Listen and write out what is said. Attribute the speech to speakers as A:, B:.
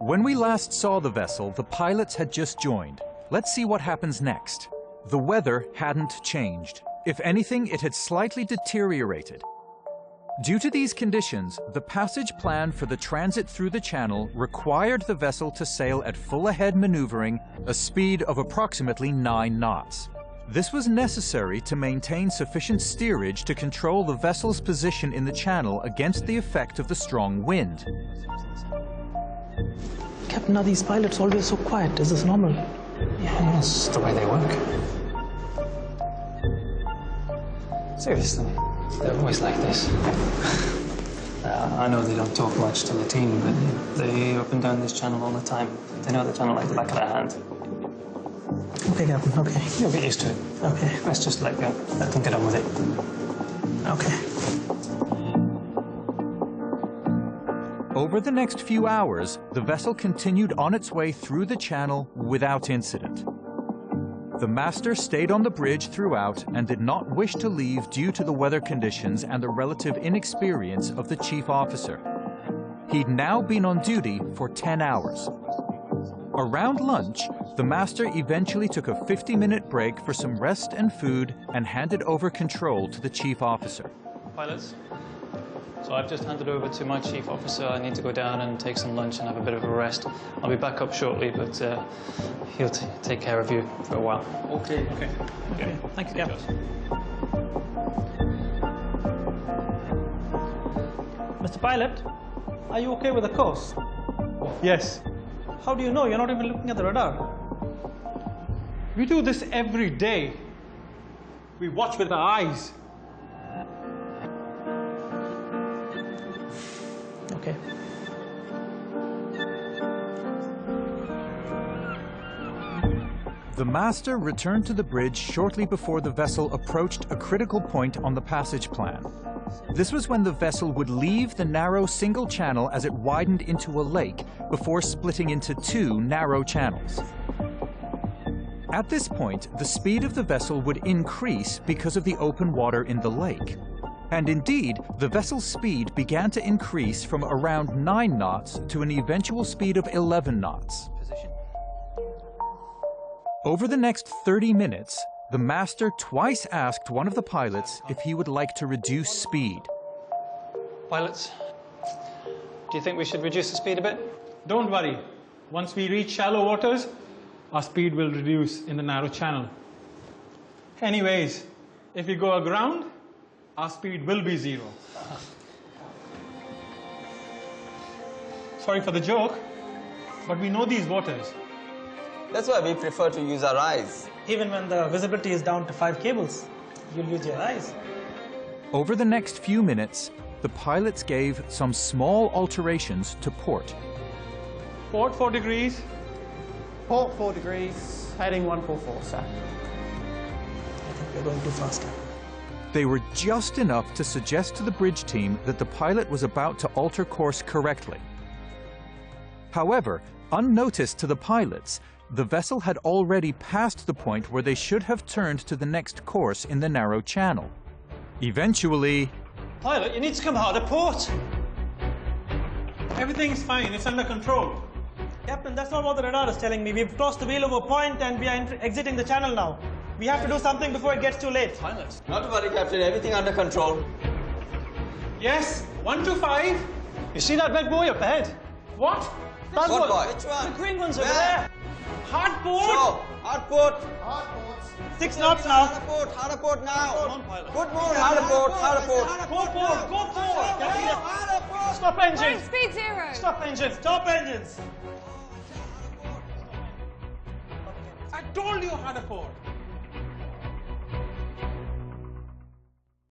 A: When we last saw the vessel, the pilots had just joined. Let's see what happens next. The weather hadn't changed. If anything, it had slightly deteriorated. Due to these conditions, the passage plan for the transit through the channel required the vessel to sail at full ahead maneuvering, a speed of approximately 9 knots. This was necessary to maintain sufficient steerage to control the vessel's position in the channel against the effect of the strong wind.
B: Captain, are these pilots always so quiet? Is this normal?
C: Yeah, it's just the way they work. Seriously, they're always like this. I know they don't talk much to the team, but they up and down this channel all the time. They know the channel like the back of their hand.
B: Okay, Captain, okay.
C: You'll get used to it.
B: Okay.
C: Let's just let them get on with it.
B: Okay.
A: Over the next few hours, the vessel continued on its way through the channel without incident. The master stayed on the bridge throughout and did not wish to leave due to the weather conditions and the relative inexperience of the chief officer. He'd now been on duty for 10 hours. Around lunch, the master eventually took a 50-minute break for some rest and food and handed over control to the chief officer.
C: Pilots, so I've just handed over to my chief officer. I need to go down and take some lunch and have a bit of a rest. I'll be back up shortly, but he'll take care of you for a while.
B: Okay. Thank you, Captain. Mr. Pilot, are you okay with the course?
D: Yes.
B: How do you know? You're not even looking at the radar.
D: We do this every day. We watch with our eyes.
B: Okay.
A: The master returned to the bridge shortly before the vessel approached a critical point on the passage plan. This was when the vessel would leave the narrow single channel as it widened into a lake before splitting into 2 narrow channels. At this point, the speed of the vessel would increase because of the open water in the lake. And indeed, the vessel's speed began to increase from around 9 knots to an eventual speed of 11 knots. Over the next 30 minutes, the master twice asked one of the pilots if he would like to reduce speed.
C: Pilots, do you think we should reduce the speed a bit?
D: Don't worry. Once we reach shallow waters, our speed will reduce in the narrow channel. Anyways, if we go aground, our speed will be 0. Sorry for the joke, but we know these waters.
E: That's why we prefer to use our eyes.
B: Even when the visibility is down to 5 cables, you'll use your eyes.
A: Over the next few minutes, the pilots gave some small alterations to port.
D: Port 4 degrees.
F: Port 4 degrees, heading 144, sir.
B: I think we're going too fast, Captain.
A: They were just enough to suggest to the bridge team that the pilot was about to alter course correctly. However, unnoticed to the pilots, the vessel had already passed the point where they should have turned to the next course in the narrow channel. Eventually...
D: Pilot, you need to come harder port. Everything's fine, it's under control.
B: Captain, that's not what the radar is telling me. We've crossed the wheel over point and we are exiting the channel now. We have to do something before it gets too late.
C: Pilots.
E: Not to worry, Captain. Everything under control.
D: Yes, 125.
C: You see that red buoy up ahead?
D: What?
E: What boy? Which one?
C: The green one's over
E: Where?
C: there.
D: Hard port.
E: Sure. Hard port.
B: 6 knots now.
E: Harder port now.
C: Come on, pilot.
E: Good move. Harder port.
D: Go port, go port.
E: Harder port.
D: Stop engine.
G: Speed 0.
D: Stop engine.
B: Stop engines.
D: I told you harder port.